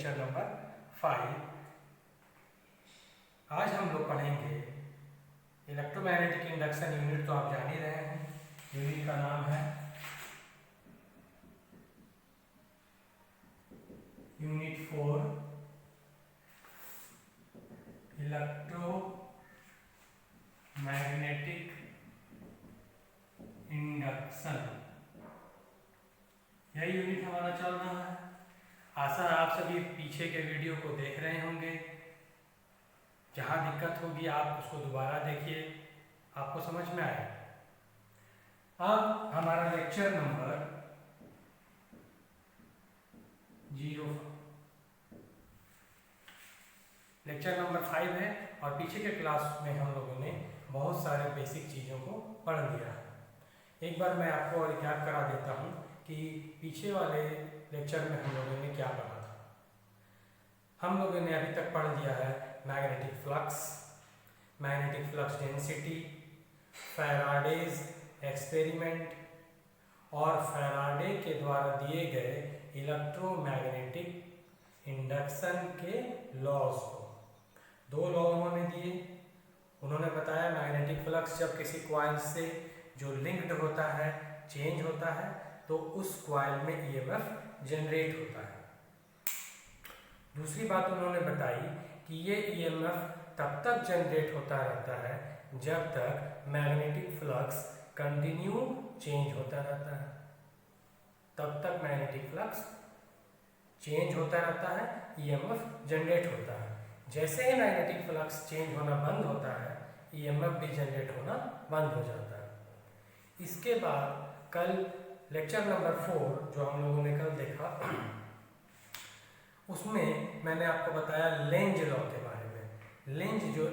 Lecture number 5। आज हम लोग पढ़ेंगे इलेक्ट्रोमैग्नेटिक इंडक्शन यूनिट। तो आप जान ही रहे हैं, यूनिट का नाम है यूनिट 4 इलेक्ट्रोमैग्नेटिक इंडक्शन। यह यूनिट हमारा चल रहा है। आशा है आप सभी पीछे के वीडियो को देख रहे होंगे। जहाँ दिक्कत होगी आप उसको दोबारा देखिए, आपको समझ में आएगा। अब हमारा लेक्चर नंबर 5 है और पीछे के क्लास में हम लोगों ने बहुत सारे बेसिक चीज़ों को पढ़ लिया है। एक बार मैं आपको और याद करा देता हूँ कि पीछे वाले लेक्चर में हम लोगों ने क्या पढ़ा था। हम लोगों ने अभी तक पढ़ लिया है magnetic flux density, Faraday's experiment और फैराडे के द्वारा दिए गए इलेक्ट्रोमैग्नेटिक इंडक्शन के लॉज को। 2 लॉ उन्होंने दिए। उन्होंने बताया मैग्नेटिक फ्लक्स जब किसी कॉइल से जो लिंक्ड होता है चेंज होता है तो उस कॉइल में ईएमएफ जनरेट होता है। दूसरी बात उन्होंने बताई कि ये ईएमएफ तब तक जनरेट होता रहता है जब तक मैग्नेटिक फ्लक्स कंटिन्यू चेंज होता रहता है। तब तक मैग्नेटिक फ्लक्स चेंज होता रहता है, ईएमएफ जनरेट होता है। जैसे ही मैग्नेटिक फ्लक्स चेंज होना बंद होता है, ईएमएफ भी जनरेट होना बंद हो जाता है। इसके बाद कल लेक्चर नंबर 4 जो हम लोगों ने कल देखा, उसमें मैंने आपको बताया लेंज लॉ के बारे में। लेंज जो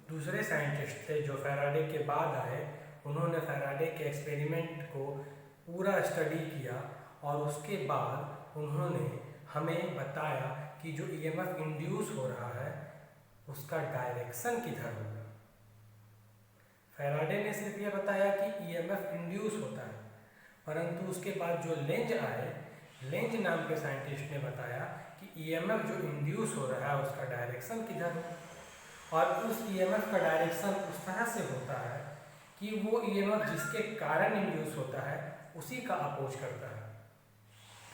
दूसरे साइंटिस्ट थे जो फैराडे के बाद आए, उन्होंने फैराडे के एक्सपेरिमेंट को पूरा स्टडी किया और उसके बाद उन्होंने हमें बताया कि जो ईएमएफ इंड्यूस हो रहा है उसका डायरेक्शन किधर होगा। फैराडे ने सिर्फ ये बताया कि ईएमएफ इंड्यूस होता है, परंतु उसके बाद जो लेंज आए, लेंज नाम के साइंटिस्ट ने बताया कि ईएमएफ जो इंड्यूस हो रहा है उसका डायरेक्शन किधर है। और उस ईएमएफ का डायरेक्शन उस तरह से होता है कि वो ईएमएफ जिसके कारण इंड्यूस होता है उसी का अपोज करता है।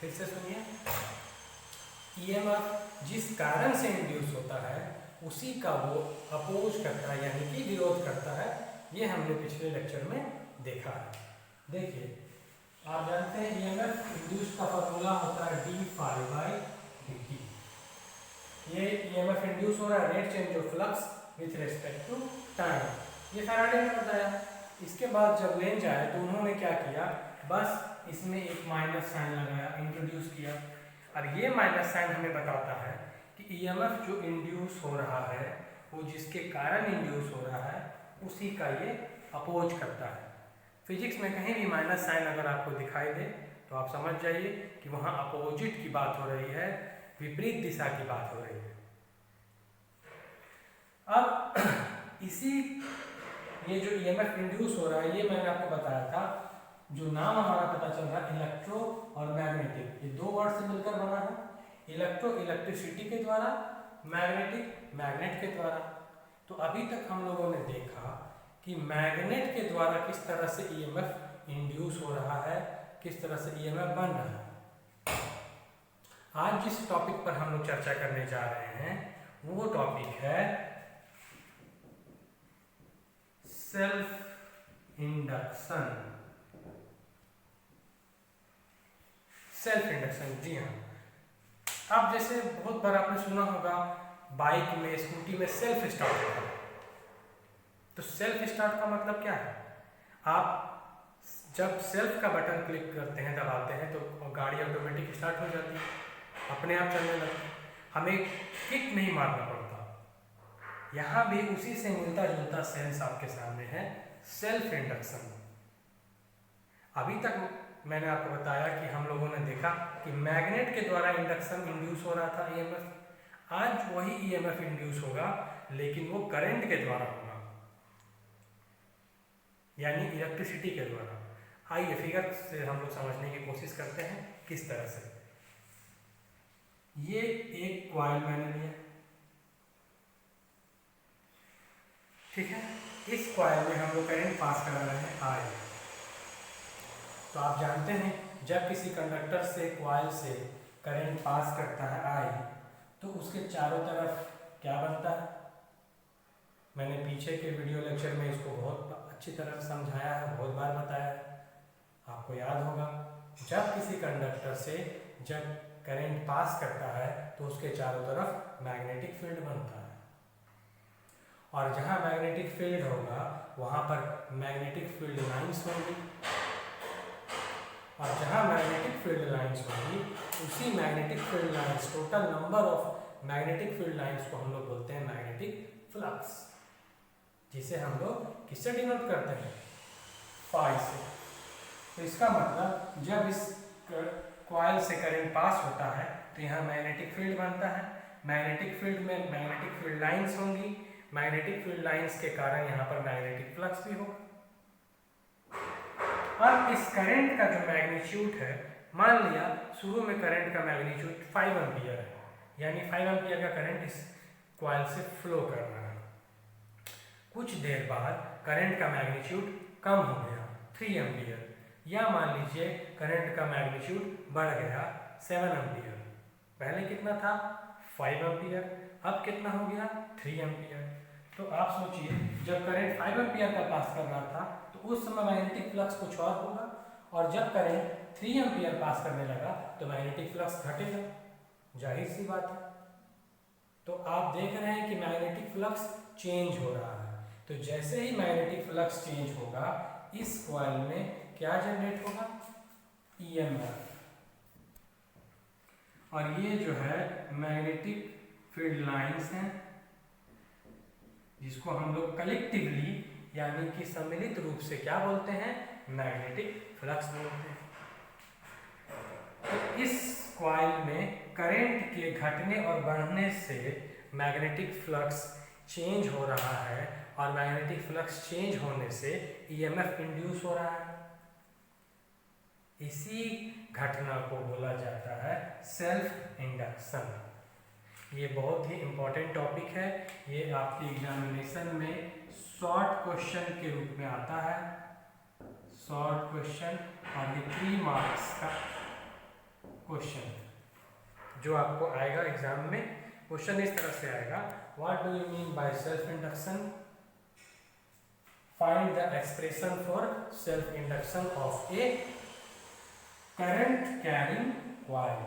फिर से सुनिए, ईएमएफ जिस कारण से इंड्यूस होता है उसी का वो अपोज करता है, यानी कि विरोध करता है। ये हमने पिछले लेक्चर में देखा है। देखिए, आप जानते हैं ईएमएफ इंड्यूस का फॉर्मूला होता है d∅dt। ये ईएमएफ इंड्यूस हो रहा है rate change of flux with respect to time. ये फैराडे ने बताया। इसके बाद जब लेंज आए तो उन्होंने क्या किया, बस इसमें एक माइनस साइन लगाया, इंट्रोड्यूस किया। और ये माइनस साइन हमें बताता है कि ईएमएफ जो इंड्यूस हो रहा है वो जिसके कारण इंड्यूस हो रहा है उसी का ये अपोज करता है। फिजिक्स में कहीं भी माइनस साइन अगर आपको दिखाई दे तो आप समझ जाइए कि वहाँ अपोजिट की बात हो रही है, विपरीत दिशा की बात हो रही है। अब इसी ये जो ईएमएफ इंड्यूस हो रहा है, ये मैंने आपको बताया था, जो नाम हमारा पता चल रहा है इलेक्ट्रो और मैग्नेटिक, ये 2 वर्ड से मिलकर बना है। इलेक्ट्रो इलेक्ट्रिसिटी के द्वारा, मैग्नेटिक मैग्नेट के द्वारा। तो अभी तक हम लोगों ने देखा कि मैग्नेट के द्वारा किस तरह से ईएमएफ इंड्यूस हो रहा है, किस तरह से ईएमएफ बन रहा है। आज जिस टॉपिक पर हम लोग चर्चा करने जा रहे हैं वो टॉपिक है सेल्फ इंडक्शन। सेल्फ इंडक्शन, जी हाँ। अब जैसे बहुत बार आपने सुना होगा बाइक में, स्कूटी में सेल्फ स्टार्ट होता है। तो सेल्फ स्टार्ट का मतलब क्या है? आप जब सेल्फ का बटन क्लिक करते हैं, दबाते हैं, तो गाड़ी ऑटोमेटिक स्टार्ट हो जाती है, अपने आप चलने लगती है, हमें किक नहीं मारना पड़ता। यहाँ भी उसी से मिलता जुलता सेंस आपके सामने है, सेल्फ इंडक्शन। अभी तक मैंने आपको बताया कि हम लोगों ने देखा कि मैग्नेट के द्वारा इंडक्शन इंड्यूस हो रहा था ईएमएफ। आज वही ईएमएफ इंड्यूस होगा लेकिन वो करंट के द्वारा होगा, यानी इलेक्ट्रिसिटी के द्वारा। आइए फिगर से हम लोग समझने की कोशिश करते हैं किस तरह से। ये एक कॉइल मैंने लिया, ठीक है। इस कॉइल में हम लोग करंट पास करा रहे हैं आई। तो आप जानते हैं जब किसी कंडक्टर से कॉइल से करंट पास करता है आई, तो उसके चारों तरफ क्या बनता है। मैंने पीछे के वीडियो लेक्चर में इसको बहुत अच्छी तरह समझाया है, बहुत बार बताया है, आपको याद होगा। जब किसी कंडक्टर से जब करंट पास करता है तो उसके चारों तरफ मैग्नेटिक फील्ड बनता है, और जहाँ मैग्नेटिक फील्ड होगा वहाँ पर मैग्नेटिक फील्ड लाइंस होंगी, और जहाँ मैग्नेटिक फील्ड लाइंस होंगी उसी magnetic field lines, total number of magnetic field lines को हम लोग बोलते हैं मैग्नेटिक फ्लक्स, जिसे हम लोग किससे डिनोट करते हैं, फाई से। तो इसका मतलब जब इस कॉइल से करंट पास होता है तो यहाँ मैग्नेटिक फील्ड बनता है, मैग्नेटिक फील्ड में मैग्नेटिक फील्ड लाइंस होंगी, मैग्नेटिक फील्ड लाइंस के कारण यहाँ पर मैग्नेटिक फ्लक्स भी होगा। अब इस करंट का जो मैग्नीट्यूड है, मान लिया शुरू में करंट का मैग्नीट्यूड 5 एम्पियर है, यानी 5 एम्पियर का करंट इस कॉइल से फ्लो कर रहा है। कुछ देर बाद करंट का मैग्नीट्यूड कम हो गया 3 एम्पियर, या मान लीजिए करंट का मैग्नीट्यूड बढ़ गया 7 एम्पियर। पहले कितना था 5 एम्पियर, अब कितना हो गया 3 एम्पियर। तो आप सोचिए जब करंट 5 एम्पियर का पास कर रहा था तो उस समय मैग्नेटिक फ्लक्स कुछ और होगा, और जब करंट 3 एम्पियर पास करने लगा तो मैग्नेटिक फ्लक्स घटेगा, जाहिर सी बात है। तो आप देख रहे हैं कि मैग्नेटिक फ्लक्स चेंज हो रहा है। तो जैसे ही मैग्नेटिक फ्लक्स चेंज होगा इस कॉइल में क्या जनरेट होगा, ईएमएफ। और ये जो है मैग्नेटिक फील्ड लाइंस हैं, जिसको हम लोग कलेक्टिवली यानी कि सम्मिलित रूप से क्या बोलते हैं, मैग्नेटिक फ्लक्स बोलते हैं। तो इस कॉइल में करंट के घटने और बढ़ने से मैग्नेटिक फ्लक्स चेंज हो रहा है, और मैग्नेटिक फ्लक्स चेंज होने से ईएमएफ इंड्यूस हो रहा है। इसी घटना को बोला जाता है सेल्फ इंडक्शन। ये बहुत ही इम्पोर्टेंट टॉपिक है, ये आपके एग्जामिनेशन में शॉर्ट क्वेश्चन के रूप में आता है, शॉर्ट क्वेश्चन, और ये 3 मार्क्स का क्वेश्चन जो आपको आएगा एग्जाम में। क्वेश्चन इस तरह से आएगा, what do you mean by self induction, find the expression for self induction of A current carrying coil.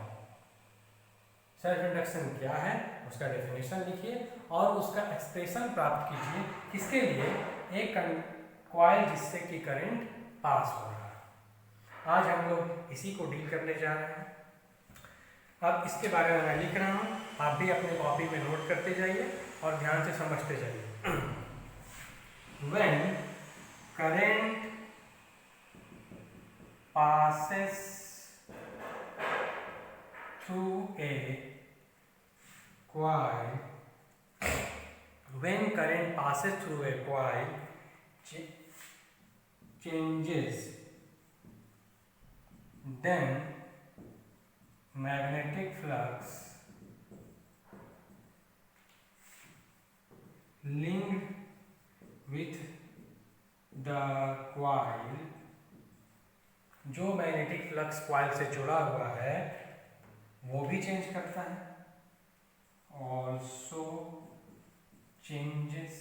Self induction क्या है उसका डेफिनेशन लिखिए और उसका एक्सप्रेशन प्राप्त कीजिए, किसके लिए, एक कॉइल जिससे कि करंट पास हो रहा है। आज हम लोग इसी को डील करने जा रहे हैं। अब इसके बारे में मैं लिख रहा हूँ, आप भी अपने कॉपी में नोट करते जाइए और ध्यान से समझते जाइए। When current passes through a coil, when current passes through a coil, changes, then magnetic flux linked with the coil, जो मैग्नेटिक फ्लक्स कॉइल से जुड़ा हुआ है वो भी चेंज करता है, also changes।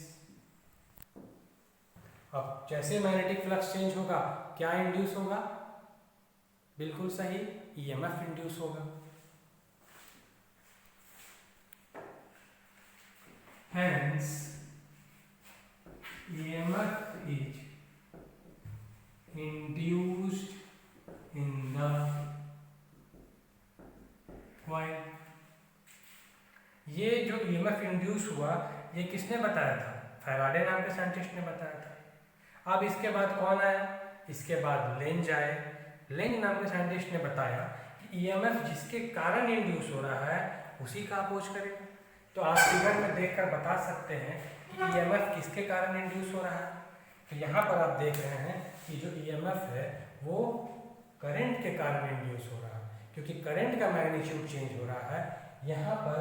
अब जैसे मैग्नेटिक फ्लक्स चेंज होगा क्या इंड्यूस होगा, बिल्कुल सही, ईएमएफ इंड्यूस होगा। Hence EMF is induced in the coil। ये जो EMF इंड्यूस हुआ ये किसने बताया था, फैराडे नाम के साइंटिस्ट ने बताया था। अब इसके बाद कौन आया, इसके बाद लेंज आए। लेंज नाम के साइंटिस्ट ने बताया कि EMF जिसके कारण इंड्यूस हो रहा है उसी का अपोज करेगा। तो आप फिगर में देखकर बता सकते हैं कि EMF किसके कारण इंड्यूस हो रहा है। तो यहाँ पर आप देख रहे हैं कि जो EMF है वो करंट के कारण इंड्यूस हो रहा है, क्योंकि करंट का मैग्नीट्यूड चेंज हो रहा है यहाँ पर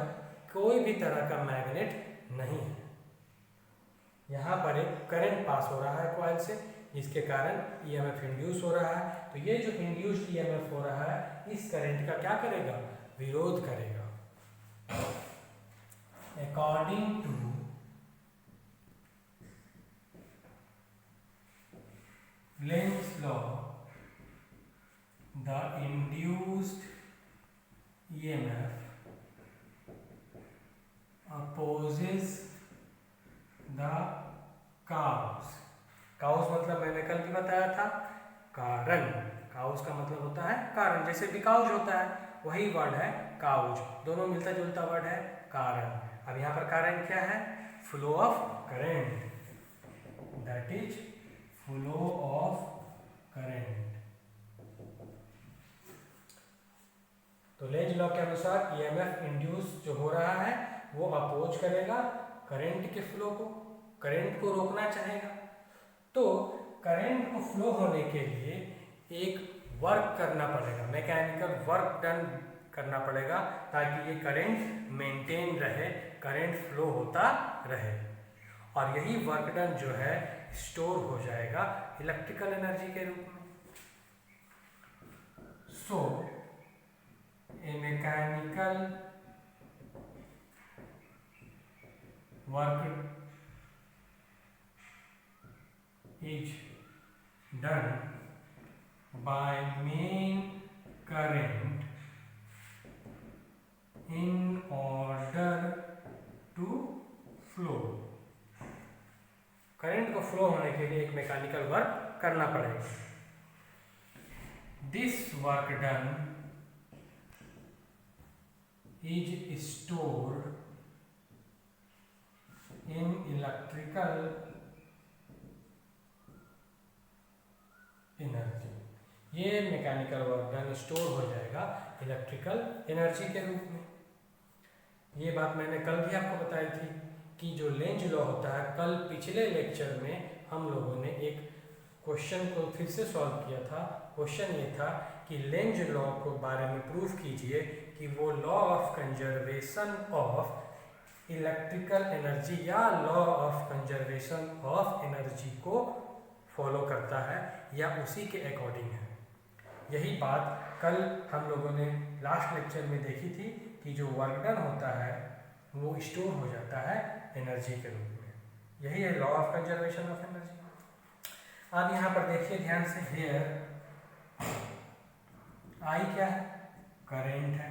कोई भी तरह का मैग्नेट नहीं है। यहाँ पर एक करंट पास हो रहा है कॉइल से, जिसके कारण ईएमएफ इंड्यूस हो रहा है। तो ये जो इंड्यूस्ड ईएमएफ हो रहा है इस करंट का क्या करेगा, विरोध करेगा। According to Lenz law, the induced EMF opposes the cause। cause मतलब मैंने कल भी बताया था, कारण। cause का मतलब होता है कारण, जैसे बिकॉज होता है वही वर्ड है काउज, दोनों मिलता जुलता वर्ड है कारण। अब यहाँ पर कारण क्या है, flow of current, that is flow of current. तो लेंज लॉ के अनुसार ईएमएफ इंड्यूस जो हो रहा है वो अपोज करेगा करंट के फ्लो को, करंट को रोकना चाहेगा। तो करंट को फ्लो होने के लिए एक वर्क करना पड़ेगा, मैकेनिकल वर्क डन करना पड़ेगा, ताकि ये करंट मेंटेन रहे, करंट फ्लो होता रहे। और यही वर्क डन जो है स्टोर हो जाएगा इलेक्ट्रिकल एनर्जी के रूप में। So a mechanical work is done by main current in order to flow। Current को फ्लो होने के लिए एक मैकेनिकल वर्क करना पड़ेगा। This work done is stored in electrical energy. ये मैकेनिकल वर्क डन स्टोर हो जाएगा इलेक्ट्रिकल एनर्जी के रूप में। ये बात मैंने कल भी आपको बताई थी कि जो लेंज लॉ होता है, कल पिछले लेक्चर में हम लोगों ने एक क्वेश्चन को फिर से सॉल्व किया था। क्वेश्चन ये था कि लेंज लॉ को बारे में प्रूफ कीजिए कि वो law of conservation of electrical energy या law of conservation of energy को फॉलो करता है या उसी के अकॉर्डिंग है। यही बात कल हम लोगों ने लास्ट लेक्चर में देखी थी कि जो वर्क डन होता है वो स्टोर हो जाता है एनर्जी के रूप में। यही है law of conservation of energy. अब यहाँ पर देखिए ध्यान से, हेयर आई क्या है, करंट है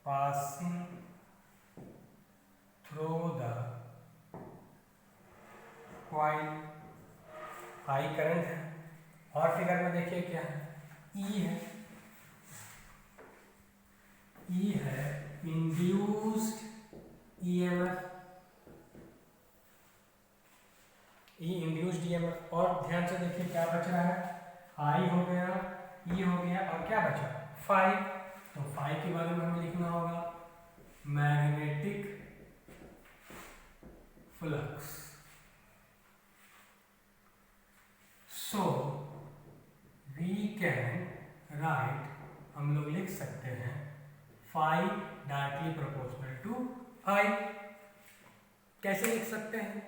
passing through the coil, I current है। और फिगर में देखिए क्या है, ई है, ई है इंड्यूस्ड ईएमएफ, ई इंड्यूस्ड ईएमएफ। और ध्यान से देखिए क्या बच रहा है, आई हो गया, ई हो गया, और क्या बचा, फाई। तो फाई के बारे में हमें लिखना होगा magnetic flux. So we can write, हम लोग लिख सकते हैं phi directly proportional to I. कैसे लिख सकते हैं,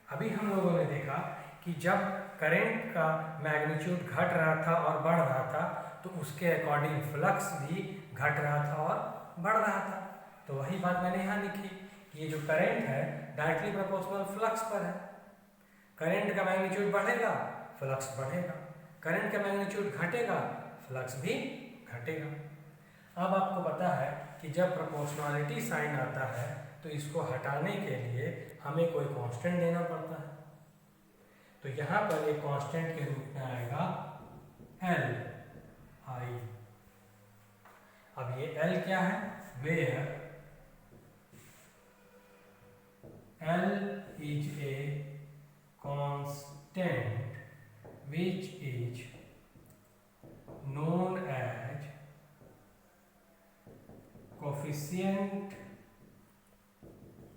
अभी हम लोगों ने देखा कि जब करंट का मैग्नीट्यूड घट रहा था और बढ़ रहा था तो उसके अकॉर्डिंग फ्लक्स भी घट रहा था और बढ़ रहा था। तो वही बात मैंने यहाँ लिखी कि ये जो करंट है डायरेक्टली प्रोपोर्शनल फ्लक्स पर है। करंट का मैग्नीट्यूड बढ़ेगा, फ्लक्स बढ़ेगा, करंट का मैग्नीट्यूड घटेगा, फ्लक्स भी घटेगा। अब आपको पता है कि जब प्रोपोर्शनलिटी साइन आता है तो इसको हटाने के लिए हमें कोई कांस्टेंट देना पड़ता है। तो यहाँ पर एक कांस्टेंट के रूप में आएगा एल आई। अब ये एल क्या है, where L is a constant which is known as coefficient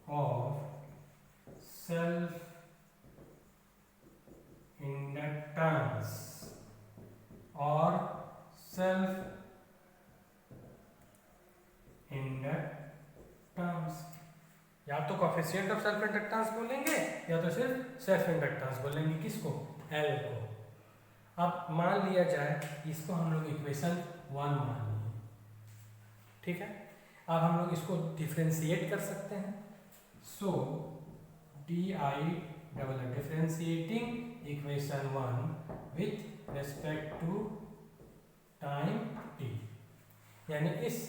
of self inductance or self या तो कोफिशिएंट ऑफ सेल्फ इंडक्टेंस बोलेंगे या तो सिर्फ सेल्फ इंडक्टेंस बोलेंगे। किसको? एल को। अब मान लिया जाए इसको हम लोग इक्वेशन 1 मान लिए, ठीक है। अब हम लोग इसको डिफ्रेंशिएट कर सकते हैं। So D I double differentiating equation 1 with respect to time T, यानी इस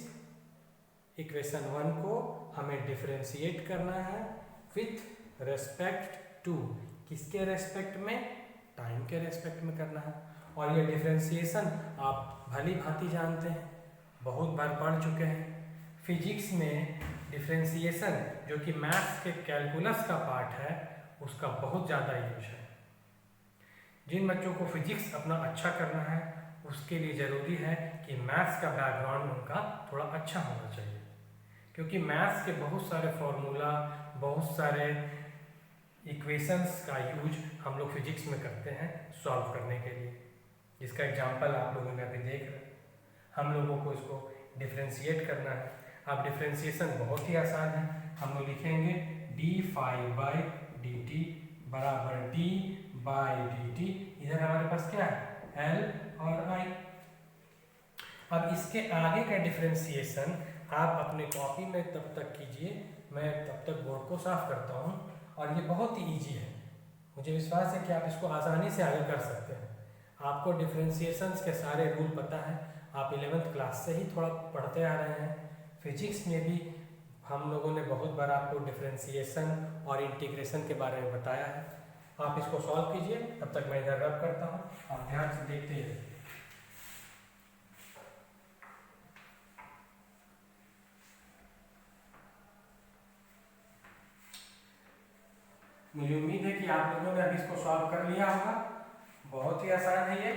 इक्वेशन 1 को हमें डिफ्रेंशिएट करना है विथ रेस्पेक्ट टू, किसके रेस्पेक्ट में? टाइम के रेस्पेक्ट में करना है। और ये डिफ्रेंशिएशन आप भली भांति जानते हैं, बहुत बार पढ़ चुके हैं। फिजिक्स में डिफ्रेंशिएशन जो कि मैथ्स के कैलकुलस का पार्ट है, उसका बहुत ज़्यादा यूज है। जिन बच्चों को फिजिक्स अपना अच्छा करना है उसके लिए ज़रूरी है कि मैथ्स का बैकग्राउंड उनका थोड़ा अच्छा होना चाहिए, क्योंकि मैथ्स के बहुत सारे फॉर्मूला, बहुत सारे इक्वेशंस का यूज हम लोग फिजिक्स में करते हैं सॉल्व करने के लिए, जिसका एग्जांपल आप लोगों ने अभी देख रहे हैं। हम लोगों को इसको डिफ्रेंशिएट करना है। अब डिफ्रेंशिएशन बहुत ही आसान है। हम लोग लिखेंगे d phi by d t बराबर डी बाई डी टी। इधर हमारे पास क्या है? एल और आई। अब इसके आगे का डिफ्रेंशिएशन आप अपने कॉपी में तब तक कीजिए, मैं तब तक बोर्ड को साफ करता हूँ। और ये बहुत ही ईजी है, मुझे विश्वास है कि आप इसको आसानी से आगे कर सकते हैं। आपको डिफ्रेंशिएशंस के सारे रूल पता है, आप 11th क्लास से ही थोड़ा पढ़ते आ रहे हैं। फिजिक्स में भी हम लोगों ने बहुत बार आपको डिफ्रेंशिएशन और इंटीग्रेशन के बारे में बताया है। आप इसको सॉल्व कीजिए, तब तक मैं इधर रब करता हूँ, आप ध्यान से देखते रहिए। मुझे उम्मीद है कि आप लोगों ने अभी इसको सॉल्व कर लिया होगा। बहुत ही आसान है ये।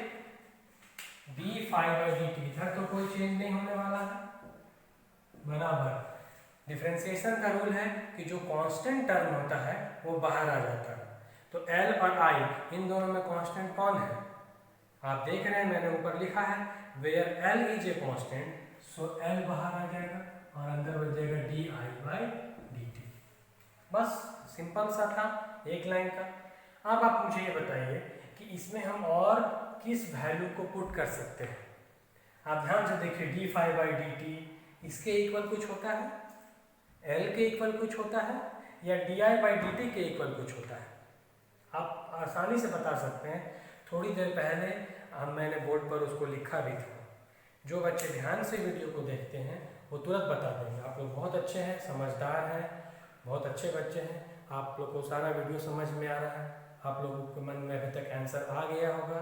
D phi by d t, इधर तो कोई चेंज नहीं होने वाला है, बराबर। डिफ्रेंशिएशन का रूल है कि जो कांस्टेंट टर्म होता है वो बाहर आ जाता है। तो एल और आई, इन दोनों में कांस्टेंट कौन है? आप देख रहे हैं, मैंने ऊपर लिखा है where L is a constant, so L बाहर आ जाएगा और अंदर बच जाएगा d I by d t. बस सिंपल सा था, एक लाइन का। अब आप मुझे ये बताइए कि इसमें हम और किस वैल्यू को पुट कर सकते हैं। आप ध्यान से देखिए, d phi by d t इसके इक्वल कुछ होता है, एल के इक्वल कुछ होता है, या D I by d T के इक्वल कुछ होता है। आप आसानी से बता सकते हैं। थोड़ी देर पहले मैंने बोर्ड पर उसको लिखा भी था। जो बच्चे ध्यान से वीडियो को देखते हैं वो तुरंत बता देंगे। आप लोग बहुत अच्छे हैं, समझदार हैं, बहुत अच्छे बच्चे हैं, आप लोग को सारा वीडियो समझ में आ रहा है। आप लोगों के मन में अभी तक आंसर आ गया होगा।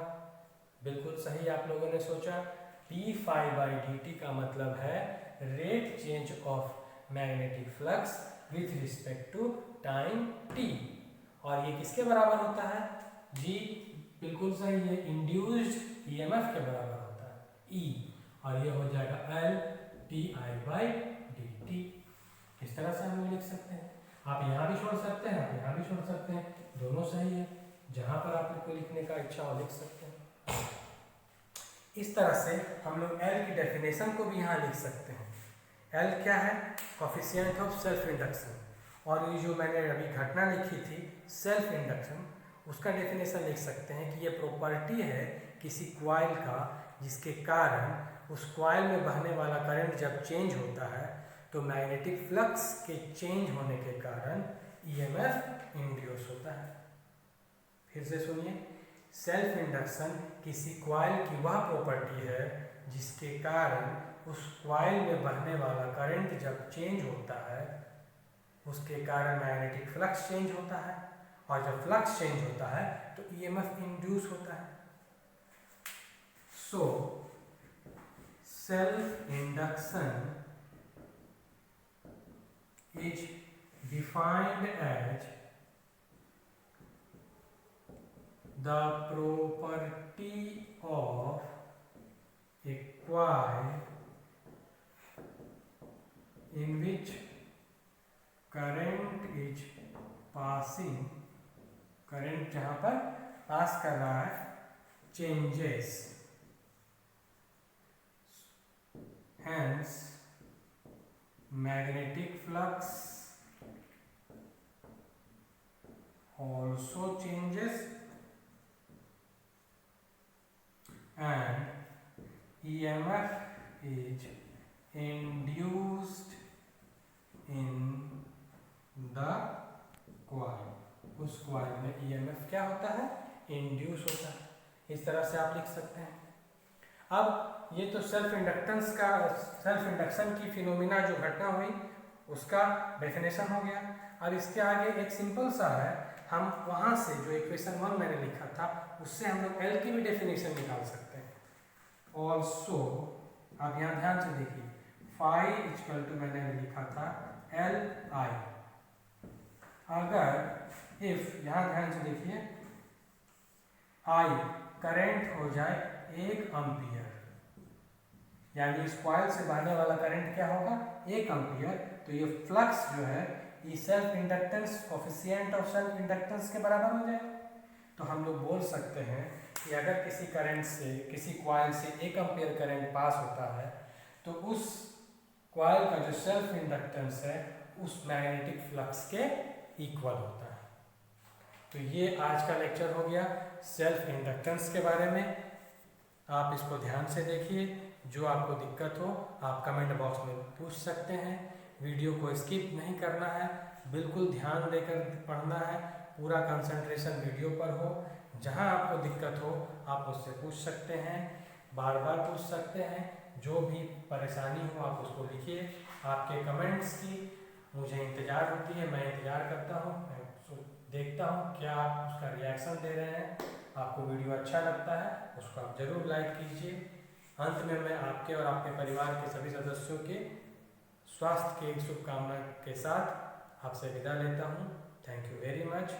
बिल्कुल सही आप लोगों ने सोचा। D phi by d t का मतलब है rate change of magnetic flux with respect to time t. और ये किसके बराबर होता है? जी बिल्कुल सही, ये इंड्यूस्ड ईएमएफ के बराबर होता है, ई। और ये हो जाएगा L T I by d T. इस तरह से हम लिख सकते हैं। आप यहाँ भी छोड़ सकते हैं, आप यहाँ भी छोड़ सकते हैं, दोनों सही है। जहाँ पर आप लोग को लिखने का इच्छा हो लिख सकते हैं। इस तरह से हम लोग एल की डेफिनेशन को भी यहाँ लिख सकते हैं। एल क्या है? Coefficient of self induction. और ये जो मैंने अभी घटना लिखी थी सेल्फ इंडक्शन, उसका डेफिनेशन लिख सकते हैं कि ये प्रॉपर्टी है किसी क्वाइल का, जिसके कारण उस क्वाइल में बहने वाला करंट जब चेंज होता है तो मैग्नेटिक फ्लक्स के चेंज होने के कारण ईएमएफ इंड्यूस होता है। फिर से सुनिए, सेल्फ इंडक्शन किसी क्वाइल की वह प्रॉपर्टी है जिसके कारण उस क्वाइल में बहने वाला करंट जब चेंज होता है उसके कारण मैग्नेटिक फ्लक्स चेंज होता है, और जब फ्लक्स चेंज होता है तो ईएमएफ इंड्यूस होता है। So self induction is defined as the property of a coil in which current is passing, current जहाँ पर पास कर रहा है, changes, hence magnetic flux also changes and EMF is induced in the coil। उस coil में EMF क्या होता है? इंड्यूस होता है। इस तरह से आप लिख सकते हैं। अब ये तो सेल्फ इंडक्शन की फिनोमिना जो घटना हुई उसका डेफिनेशन हो गया। अब इसके आगे एक सिंपल सा है, हम वहाँ से जो इक्वेशन 1 मैंने लिखा था उससे हम लोग L की भी डेफिनेशन निकाल सकते हैं। ऑल्सो अब यहाँ ध्यान से देखिए, फाई इक्वल टू मैंने लिखा था Li। अगर इफ यहाँ ध्यान से देखिए I करंट हो जाए 1 एम्पियर, यानी इस कॉइल से बहने वाला करंट क्या होगा? 1 एम्पियर, तो ये फ्लक्स जो है ये self inductance coefficient of self inductance के बराबर हो जाएगा। तो हम लोग बोल सकते हैं कि अगर किसी करंट से, किसी कॉइल से 1 एम्पियर करंट पास होता है तो उस कॉइल का जो सेल्फ इंडक्टेंस है उस मैग्नेटिक फ्लक्स के इक्वल होता है। तो ये आज का लेक्चर हो गया सेल्फ इंडक्टेंस के बारे में। आप इसको ध्यान से देखिए, जो आपको दिक्कत हो आप कमेंट बॉक्स में पूछ सकते हैं। वीडियो को स्किप नहीं करना है, बिल्कुल ध्यान देकर पढ़ना है, पूरा कंसंट्रेशन वीडियो पर हो। जहां आपको दिक्कत हो आप उससे पूछ सकते हैं, बार बार पूछ सकते हैं। जो भी परेशानी हो आप उसको लिखिए। आपके कमेंट्स की मुझे इंतज़ार होती है, मैं इंतज़ार करता हूँ, मैं देखता हूँ क्या आप उसका रिएक्शन दे रहे हैं। आपको वीडियो अच्छा लगता है उसको आप ज़रूर लाइक कीजिए। अंत में मैं आपके और आपके परिवार के सभी सदस्यों के स्वास्थ्य की शुभकामना के साथ आपसे विदा लेता हूँ। Thank you very much.